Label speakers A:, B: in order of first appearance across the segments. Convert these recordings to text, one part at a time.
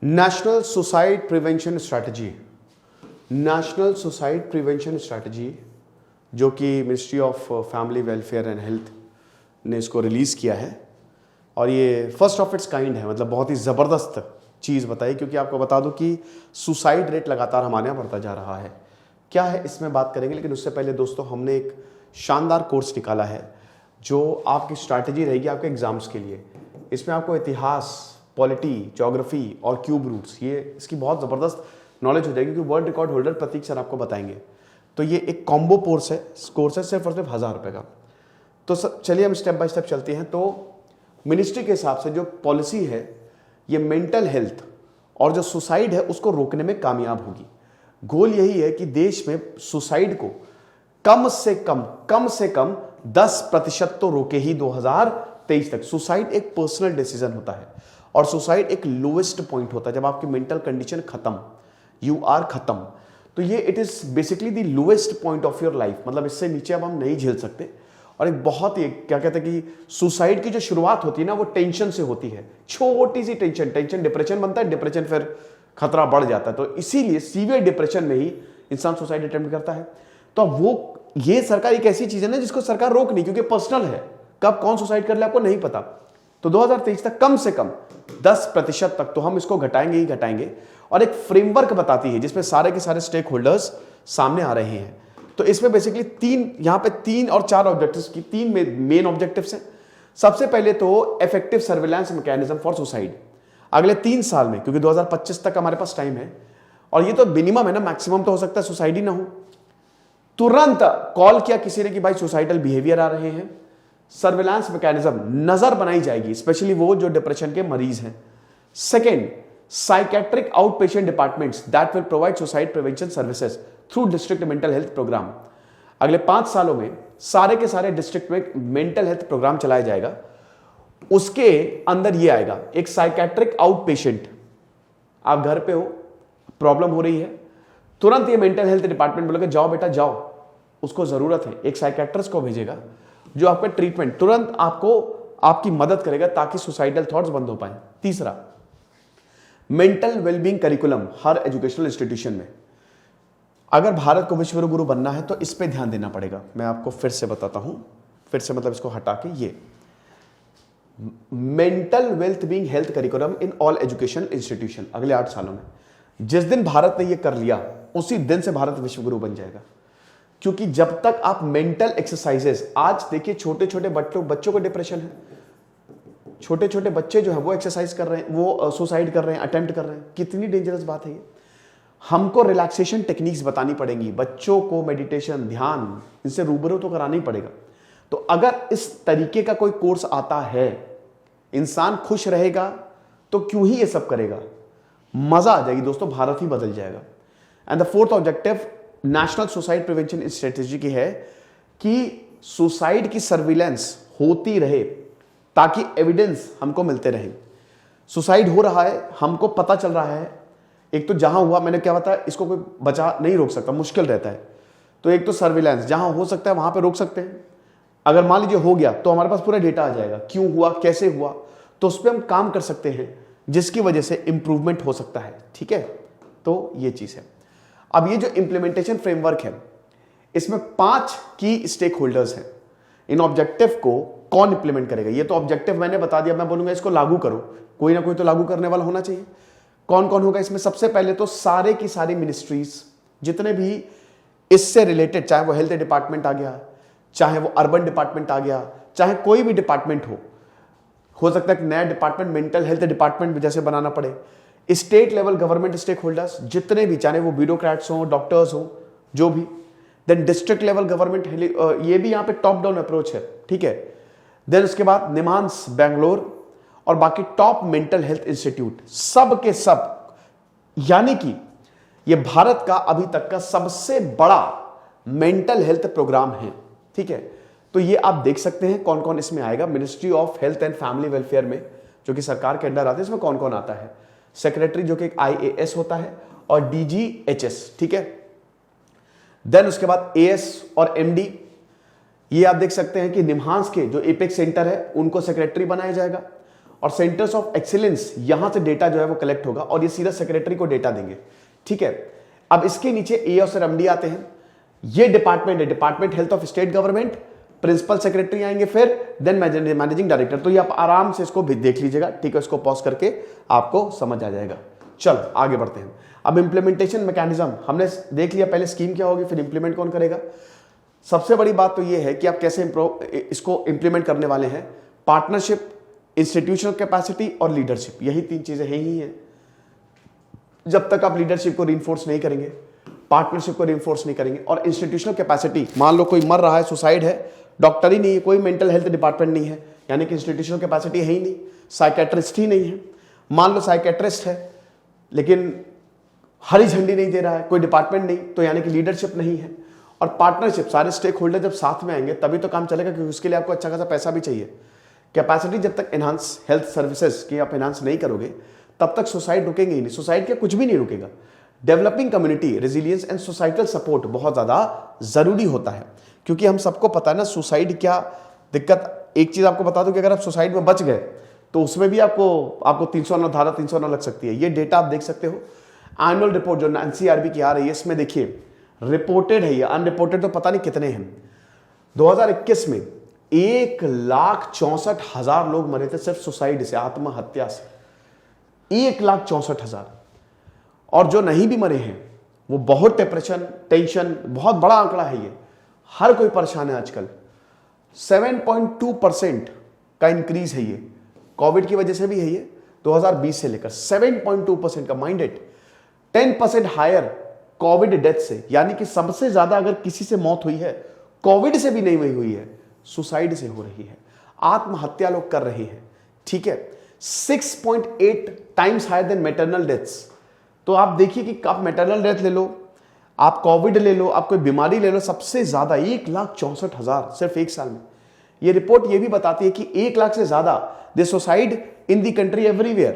A: National suicide prevention strategy, national suicide prevention strategy जो कि ministry of family welfare and health ने इसको release किया है और ये फर्स्ट ऑफ इट्स काइंड है। मतलब बहुत ही ज़बरदस्त चीज़ बताई, क्योंकि आपको बता दूं कि सुसाइड रेट लगातार हमारे यहाँ बढ़ता जा रहा है। क्या है इसमें बात करेंगे, लेकिन उससे पहले दोस्तों हमने एक शानदार कोर्स निकाला है जो आपकी स्ट्रैटेजी रहेगी आपके एग्जाम्स के लिए। इसमें आपको इतिहास, पॉलिटी, ज्योग्राफी और क्यूब रूट्स, ये इसकी बहुत ज़बरदस्त नॉलेज हो जाएगी, क्योंकि वर्ल्ड रिकॉर्ड होल्डर प्रतीक सर आपको बताएंगे। तो ये एक कॉम्बो कोर्स है सिर्फ और सिर्फ 1000 रुपये का। तो चलिए हम स्टेप बाय स्टेप चलते हैं। तो मिनिस्ट्री के हिसाब से जो पॉलिसी है ये मेंटल हेल्थ और जो सुसाइड है उसको रोकने में कामयाब होगी। गोल यही है कि देश में सुसाइड को कम से कम 10% तो रोके ही 2023 तक। सुसाइड एक पर्सनल डिसीजन होता है और सुसाइड एक लोएस्ट पॉइंट होता है जब आपकी मेंटल कंडीशन खत्म, यू आर खत्म। तो ये it is basically the lowest point of your life, मतलब इससे नीचे अब हम नहीं झेल सकते। और एक बहुत ही क्या कहते हैं कि सुसाइड की जो शुरुआत होती है ना वो टेंशन से होती है, छोटी सी टेंशन डिप्रेशन बनता है, डिप्रेशन फिर खतरा बढ़ जाता है। तो इसीलिए सीवियर डिप्रेशन में ही इंसान सुसाइड अटेम्प्ट करता है। तो वो ये सरकार एक ऐसी चीज है ना जिसको सरकार रोक नहीं, क्योंकि पर्सनल है, कब कौन सुसाइड कर ले आपको नहीं पता। तो 2023 तक कम से कम 10% तक तो हम इसको घटाएंगे ही घटाएंगे। और एक फ्रेमवर्क बताती है जिसमें सारे के सारे स्टेक होल्डर्स सामने आ रहे हैं। तो इसमें बेसिकली यहां पे 3 और 4 ऑब्जेक्टिव्स की 3 मेन ऑब्जेक्टिव्स हैं। सबसे पहले तो effective surveillance mechanism for suicide अगले 3 साल में, क्योंकि 2025 तक हमारे पास टाइम है और ये तो मिनिमम है ना, मैक्सिमम तो हो सकता है सुसाइड ही ना हो। तुरंत कॉल किया किसी ने कि भाई सुसाइडल बिहेवियर आ रहे हैं, सर्विलांस मैकेनिज्म नजर बनाई जाएगी, स्पेशली वो जो डिप्रेशन के मरीज हैं। Second, psychiatric out patient departments that will provide suicide prevention services through district mental health program. अगले 5 सालों में सारे के सारे डिस्ट्रिक्ट में मेंटल हेल्थ प्रोग्राम चलाया जाएगा। उसके अंदर ये आएगा एक साइकेट्रिक आउट पेशेंट, आप घर पे हो, प्रॉब्लम हो रही है, तुरंत ये मेंटल हेल्थ डिपार्टमेंट बोलेगा जाओ बेटा जाओ, उसको जरूरत है, एक साइकेट्रिस्ट को भेजेगा जो आपका ट्रीटमेंट तुरंत आपकी मदद करेगा ताकि सुसाइडल थॉट्स बंद हो पाए। तीसरा, मेंटल वेलबींग करिकुलम हर एजुकेशनल इंस्टीट्यूशन में। अगर भारत को विश्व गुरु बनना है तो इस पे ध्यान देना पड़ेगा। मैं आपको फिर से बताता हूं, फिर से मतलब इसको हटा के, ये mental wealth being health curriculum in all education institution अगले 8 सालों में। जिस दिन भारत ने ये कर लिया उसी दिन से भारत विश्व गुरु बन जाएगा। क्योंकि जब तक आप मेंटल एक्सरसाइजेस, आज देखिए छोटे छोटे बच्चों को डिप्रेशन है, छोटे छोटे बच्चे जो है वो एक्सरसाइज कर रहे हैं, वो सुसाइड कर रहे हैं, अटेम्प्ट कर रहे हैं। कितनी डेंजरस बात है ये। हमको रिलैक्सेशन टेक्निक्स बतानी पड़ेंगी, बच्चों को मेडिटेशन, ध्यान, इनसे रूबरू तो कराना ही पड़ेगा। तो अगर इस तरीके का कोई कोर्स आता है, इंसान खुश रहेगा तो क्यों ही ये सब करेगा, मजा आ जाएगी दोस्तों, भारत ही बदल जाएगा। And the fourth objective national suicide prevention strategy की है कि सुसाइड की सर्विलेंस होती रहे ताकि एविडेंस हमको मिलते रहे। सुसाइड हो रहा है, हमको पता चल रहा है, एक तो जहां हुआ, मैंने क्या बताया, इसको कोई बचा नहीं रोक सकता, मुश्किल रहता है। तो एक तो सर्विलेंस, जहां हो सकता है वहां पे रोक सकते हैं। अगर मान लीजिए हो गया तो हमारे पास पूरा डेटा आ जाएगा, क्यों हुआ, कैसे हुआ, तो उस पर हम काम कर सकते हैं जिसकी वजह से इंप्रूवमेंट हो सकता है। ठीक है, तो ये चीज है। अब ये जो इंप्लीमेंटेशन फ्रेमवर्क है इसमें 5 की स्टेक होल्डर्स हैं। इन ऑब्जेक्टिव को कौन इंप्लीमेंट करेगा, ये तो ऑब्जेक्टिव मैंने बता दिया, मैं बोलूंगा इसको लागू करो, कोई ना कोई तो लागू करने वाला होना चाहिए। कौन कौन होगा इसमें? सबसे पहले तो सारे की सारी मिनिस्ट्रीज, जितने भी इससे रिलेटेड, चाहे वो हेल्थ डिपार्टमेंट आ गया, चाहे वो अर्बन डिपार्टमेंट आ गया, चाहे कोई भी डिपार्टमेंट हो सकता है नया डिपार्टमेंट मेंटल हेल्थ डिपार्टमेंट जैसे बनाना पड़े। State level government stake holders जितने भी, चाहे वो ब्यूरोक्रेट्स हो, डॉक्टर्स हो, जो भी, देन डिस्ट्रिक्ट लेवल गवर्नमेंट, ये भी यहां पे टॉप डाउन अप्रोच है। ठीक है, देन उसके बाद निमांस बैंगलोर और बाकी टॉप मेंटल हेल्थ इंस्टीट्यूट, सब के सब, यानी कि ये भारत का अभी तक का सबसे बड़ा मेंटल हेल्थ प्रोग्राम है। ठीक है, तो ये आप देख सकते हैं कौन कौन इसमें आएगा। Ministry of health and family welfare में, जो कि सरकार के अंडर आते हैं, इसमें कौन कौन आता है? सेक्रेटरी जो कि एक IAS होता है और DGHS। ठीक है, देन उसके बाद AS और MD, ये आप देख सकते हैं कि निम्हांस के जो एपेक्स सेंटर है उनको सेक्रेटरी बनाया जाएगा। और सेंटर्स ऑफ एक्सीलेंस, यहां से डेटा जो है वो कलेक्ट होगा और ये सीधा सेक्रेटरी को डेटा देंगे, ठीक है। अब इसके नीचे एएस और एमडी आते हैं, ये डिपार्टमेंट है, department health of state government, principal secretary आएंगे, फिर देन मैनेजिंग डायरेक्टर। तो ये आप आराम से इसको भी देख लीजिएगा, ठीक है, इसको पॉज करके आपको समझ आ जाएगा। चलो आगे बढ़ते हैं। अब इंप्लीमेंटेशन मैकेनिज्म हमने देख लिया, पहले स्कीम क्या होगी, फिर इंप्लीमेंट कौन करेगा। सबसे बड़ी बात तो ये है कि आप कैसे इसको इंप्लीमेंट करने वाले हैं। पार्टनरशिप, इंस्टीट्यूशनल कैपेसिटी और लीडरशिप, यही तीन चीजें हैं ही हैं। जब तक आप लीडरशिप को रिइंफोर्स नहीं करेंगे, पार्टनरशिप को रिइंफोर्स नहीं करेंगे और इंस्टीट्यूशनल कैपेसिटी, मान लो कोई मर रहा है, सुसाइड है, डॉक्टर ही नहीं है, कोई मेंटल हेल्थ डिपार्टमेंट नहीं है, यानी कि इंस्टीट्यूशनल कैपेसिटी है ही नहीं, साइकेट्रिस्ट ही नहीं है। मान लो साइकेट्रिस्ट है लेकिन हरी झंडी नहीं दे रहा है, कोई डिपार्टमेंट नहीं, तो यानी कि लीडरशिप नहीं है। और पार्टनरशिप, सारे स्टेक होल्डर जब साथ में आएंगे तभी तो काम चलेगा, क्योंकि उसके लिए आपको अच्छा खासा पैसा भी चाहिए। कैपेसिटी जब तक एनहांस, हेल्थ सर्विसेज की आप एनहांस नहीं करोगे तब तक सुसाइड रुकेंगे ही नहीं, सुसाइड क्या कुछ भी नहीं रुकेगा। Developing community resilience and societal support बहुत ज्यादा जरूरी होता है, क्योंकि हम सबको पता है ना सुसाइड क्या दिक्कत। एक चीज आपको बता दूं कि अगर आप सुसाइड में बच गए तो उसमें भी आपको 309 धारा 309 लग सकती है। ये डेटा आप देख सकते हो। एनुअल रिपोर्ट जो एनसीआरबी की आ रही है, इसमें देखिए रिपोर्टेड है, ये अनरिपोर्टेड तो पता नहीं कितने हैं। 2021 में 1,64,000 लोग मरे थे सिर्फ सुसाइड से, आत्महत्या से, 1,64,000। और जो नहीं भी मरे हैं वो बहुत डिप्रेशन, टेंशन, बहुत बड़ा आंकड़ा है ये, हर कोई परेशान है आजकल। 7.2% का इंक्रीज है ये, कोविड की वजह से भी है ये, 2020 से लेकर 7.2% का, mind it. 10% higher covid death से, यानी कि सबसे ज्यादा अगर किसी से मौत हुई है कोविड से भी नहीं हुई है, सुसाइड से हो रही है, आत्महत्या लोग कर रहे हैं, ठीक है। 6.8 times higher than maternal deaths. तो आप देखिए कि आप मैटरनल डेथ ले लो, आप कोविड ले लो, आप कोई बीमारी ले लो, सबसे ज्यादा 1,64,000 सिर्फ एक साल में। ये रिपोर्ट ये भी बताती है कि 1 लाख से ज्यादा they suicide in the country everywhere,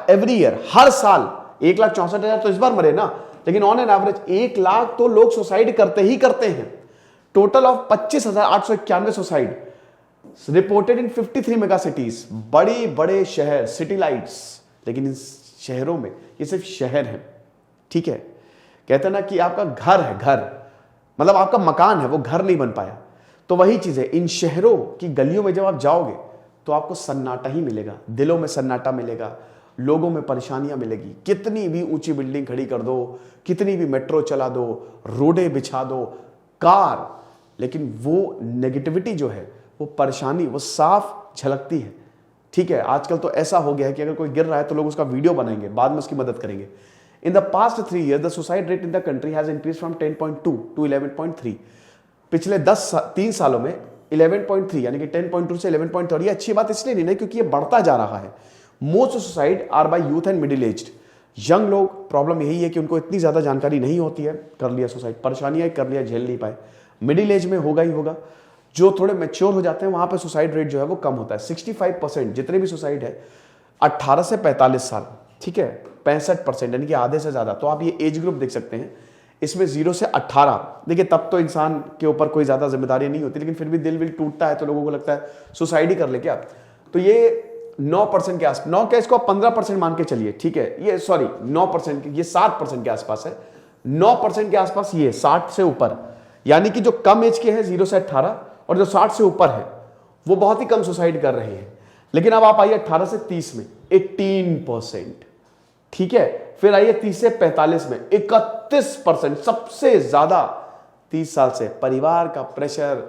A: every year, हर साल। 1,64,000 तो इस बार मरे ना, लेकिन ऑन एन एवरेज 1 लाख तो लोग सुसाइड करते ही करते हैं। Total of 25,891 suicide reported in 53 mega cities, बड़े बड़े शहर, सिटी लाइट्स। लेकिन इन शहरों में, ये सिर्फ शहर है, ठीक है। कहते हैं ना कि आपका घर है, घर मतलब आपका मकान है, वो घर नहीं बन पाया। तो वही चीज है, इन शहरों की गलियों में जब आप जाओगे तो आपको सन्नाटा ही मिलेगा, दिलों में सन्नाटा मिलेगा, लोगों में परेशानियां मिलेगी। कितनी भी ऊंची बिल्डिंग खड़ी कर दो, कितनी भी मेट्रो चला दो, रोडें बिछा दो, कार, लेकिन वो नेगेटिविटी जो है, वो परेशानी, वो साफ झलकती है, ठीक है। आजकल तो ऐसा हो गया है कि अगर कोई गिर रहा है तो लोग उसका वीडियो बनाएंगे, बाद में उसकी मदद करेंगे। In the past 3 years the suicide rate in the country has increase from 10.2 to 11.3। पिछले 3 सालों में 11.3 यानी कि 10.2 से 11.3। ये अच्छी बात इसलिए नहीं है क्योंकि ये बढ़ता जा रहा है। Most suicide are by youth and middle aged, young लोग। प्रॉब्लम यही है कि उनको इतनी ज्यादा जानकारी नहीं होती है, कर लिया सुसाइड, परेशानियां कर लिया, झेल नहीं पाए। मिडिल एज में होगा ही होगा। जो थोड़े मैच्योर हो जाते हैं वहां पे सुसाइड रेट जो है वो कम होता है। 65% जितने भी सुसाइड है 18 से 45 साल, ठीक है, 65% यानी कि आधे से ज्यादा। तो आप ये एज ग्रुप देख सकते हैं, इसमें 0 से 18। देखिए तब तो इंसान के ऊपर कोई ज्यादा जिम्मेदारी नहीं होती, लेकिन फिर भी दिल विल टूटता है तो लोगों को लगता है सुसाइड ही कर ले क्या। तो ये 9% के आसपास, 9 क्या, इसको 15% मान के चलिए, ठीक है। ये सॉरी 9%, ये 7% के आसपास है। 9% के आसपास ये 60 से ऊपर, यानी कि जो कम एज के हैं 0 से 18 और जो 60 से ऊपर है वो बहुत ही कम सुसाइड कर रहे हैं। लेकिन अब आप आइए 18 से 30 में 18%, ठीक है। फिर आइए 30 से 45 में 31%, सबसे ज्यादा 30 साल से। परिवार का प्रेशर,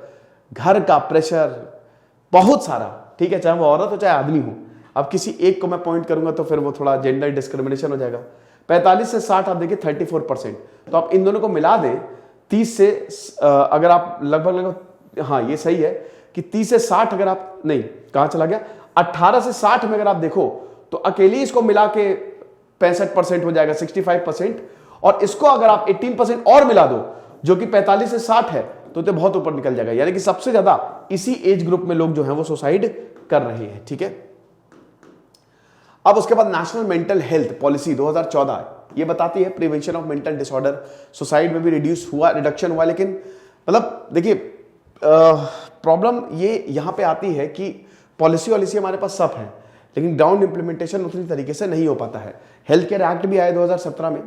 A: घर का प्रेशर, बहुत सारा, ठीक है, चाहे वो औरत हो चाहे आदमी हो। अब किसी एक को मैं पॉइंट करूंगा तो फिर वो थोड़ा जेंडर डिस्क्रिमिनेशन हो जाएगा। 45 से 60 आप देखिए 34%। तो आप इन दोनों को मिला दें, 30 से अगर आप लगभग हाँ ये सही है कि 30 से 60 अगर आप, नहीं कहां चला गया, 18 से 60 में अगर आप देखो तो अकेले इसको मिला के 65% हो जाएगा, 65%। और इसको अगर आप 18% और मिला दो जो कि 45 से 60 है तो बहुत ऊपर निकल जाएगा। यानी कि सबसे ज्यादा इसी एज ग्रुप में लोग जो हैं वो सुसाइड कर रहे हैं, ठीक है। अब उसके बाद नेशनल मेंटल हेल्थ पॉलिसी 2014 ये बताती है prevention of mental disorder. Suicide में भी रिडक्शन हुआ, लेकिन मतलब देखिए प्रॉब्लम ये यहां पे आती है कि पॉलिसी हमारे पास सब है, लेकिन ग्राउंड इंप्लीमेंटेशन उतनी तरीके से नहीं हो पाता है। हेल्थ केयर एक्ट भी आया 2017 में।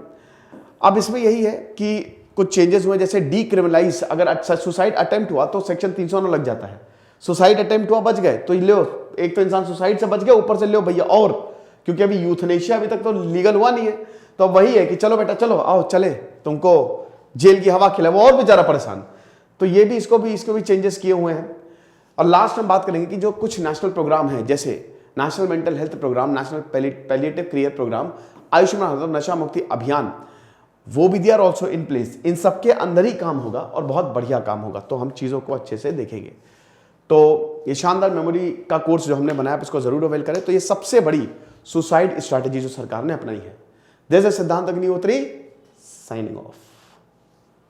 A: अब इसमें यही है कि कुछ चेंजेस हुए, जैसे डीक्रिमिनलाइज, अगर सुसाइड अटेम्प्ट हुआ तो सेक्शन 309 लग जाता है। सुसाइड अटेम्प्ट हुआ, बच गए तो लो, एक तो इंसान सुसाइड से बच गया, ऊपर से लो भैया, और क्योंकि अभी यूथनेशिया अभी तक तो लीगल हुआ नहीं है, तो अब वही है कि चलो बेटा चलो आओ, चले तुमको जेल की हवा खिला, वो और बेचारा परेशान। तो ये भी इसको भी चेंजेस किए हुए हैं। और लास्ट हम बात करेंगे कि जो कुछ नेशनल प्रोग्राम है, जैसे national mental health program, national palliative care program, Ayushman Bharat नशा मुक्ति अभियान, वो भी they are also in place. इन सबके अंदर ही काम होगा और बहुत बढ़िया काम होगा, तो हम चीज़ों को अच्छे से देखेंगे। तो ये शानदार मेमोरी का कोर्स जो हमने बनाया, इसको जरूर अवेल करें। तो ये सबसे बड़ी सुसाइड स्ट्रैटेजी जो सरकार ने अपनाई है। जैसे सिद्धांत अग्निहोत्री साइनिंग ऑफ।